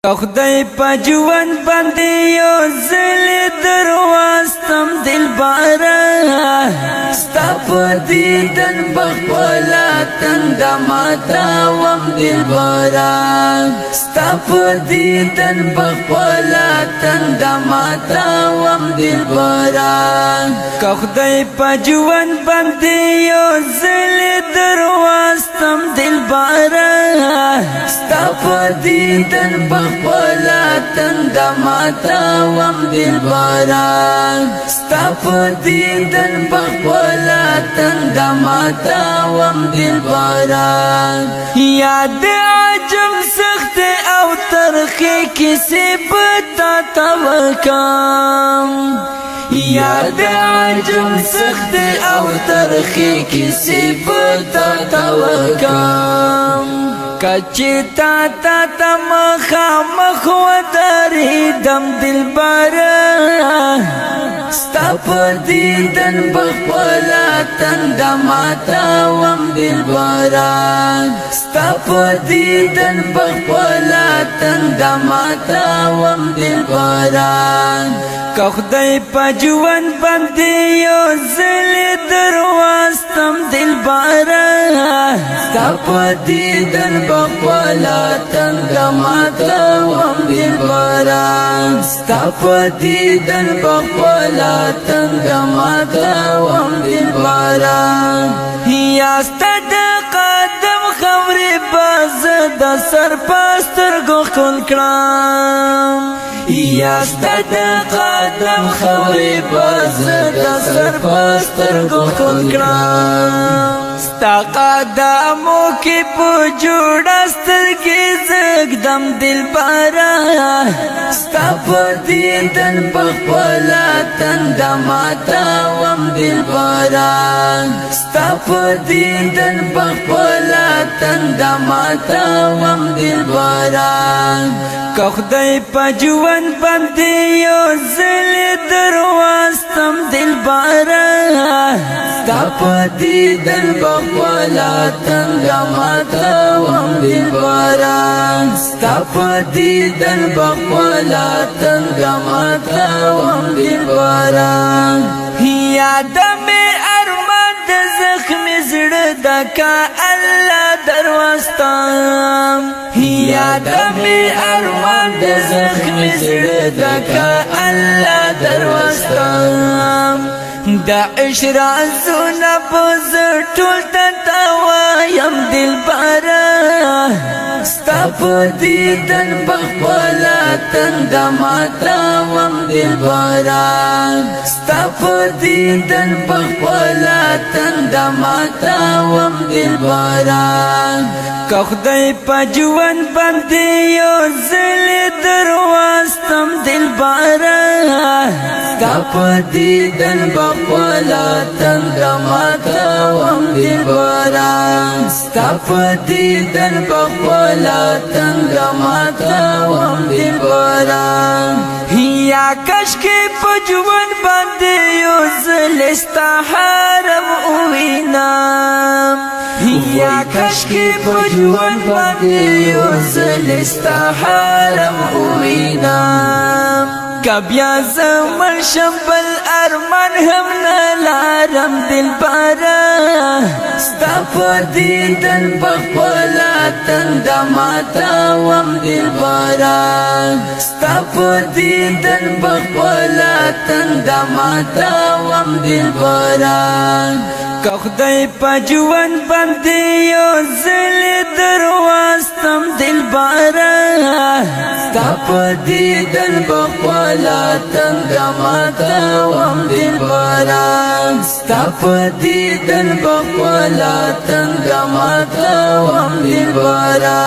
خدای په ژوند باندې یو ځل درواستم دلبره ستا په دیدن بخپله تنده ماتوم دلبره ستا په دیدن بخپله تنده ماتوم دلبره که خدای په ژوند باندې یو ځل درواستم دلبره ستا په دیدن بخپلا تنده ماتوم دلبره ستا په دیدن بخپلا تنده ماتوم دلبره یاد عجم سخت او ترخی کسی بتا توکم یاد عجم سخت او ترخی کسی بتا توکم کچی تا تا تا مخامخ ودریدم دلبره ستا په دیدن بخپلا تنده ماتوم دلبره ستا په دیدن بخپلا تنده ماتوم دلبره که خدای په ژوند باندې یو ځل درواستم دلبره ستا په دیدن بخپلا تنده ماتوم دلبره ستا په دیدن بخپلا تنده ماتوم دلبره یا ستا د قدم خبرې باز د سر په سترګو ښکل کړم یا ستا د قدم خبرې باز د سر په سترګو ښکل کړم ستا قدمو کې په جوړه سترګې زږدم دلبره ستا په دیدن بخپله تنده ماتوم دلبره ستا په دیدن بخپله تنده ماتوم دلبره که خدای په ژوند باندې یو ځل درواستم دلبره ستا په دیدن بخپلا تنده ماتوم دلبره ستا په دیدن بخپلا تنده ماتوم دلبره یاد مې ارمان د زخمي زړه د کا الله درواستم یاد مې ارمان د زخمي زړه د کا الله درواستم د اشرازونه په ټول ته وایم دلبره ستا په دیدن بخپلا تنده ماتوم دلبره ستا په دیدن بخپلا تنده ماتوم دلبره که خدای په ژوند باندې یو ځل درواستم دلبره ستا په دیدن بخپلا تنده ماتوم دلبره ستا په دیدن بخپلا تنده ماتوم دلبره یا کاشکې په ژوند باندې یو ځل ستا حرم ووینم یا کاشکې په ژوند باندې یو ځل ستا حرم ووینم که بیا زمړ شم بل ارمان هم نه لرم دلبره ستا په دیدن بخپلا تنده ماتوم دلبره ستا په دیدن بخپلا تنده ماتوم دلبره که خدای په ژوند باندې یو ځل درواستم دلبره ستا په دیدن بخپلا تنده ماتوم دلبره ستا په دیدن بخپلا تنده ماتوم دلبره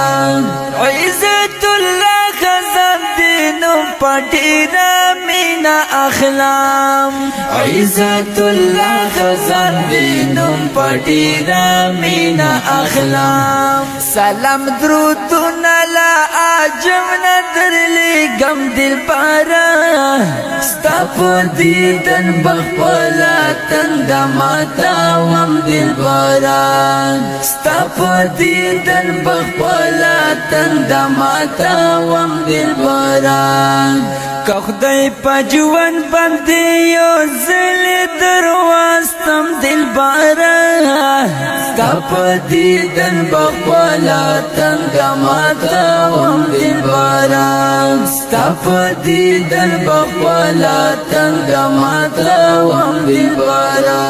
عزت الله خزان دینو پټینا مین مینا اخلام عزت الله خزان دینم پټی را مینا اخلام سلام درودنا لا عجم ندر لګم دل پارا ستاپ دیدن بخپلا تند ماتا وم دل پارا ستاپ دیدن بخپلا تند ماتا وم دل پارا که خدای پا جوان بندی یو زل درواستم دل بارا ستاپ دیدن بخپلا تند ماتا وم دل پارا ستاپ دیدن بخپلا تند ماتا وم دل پارا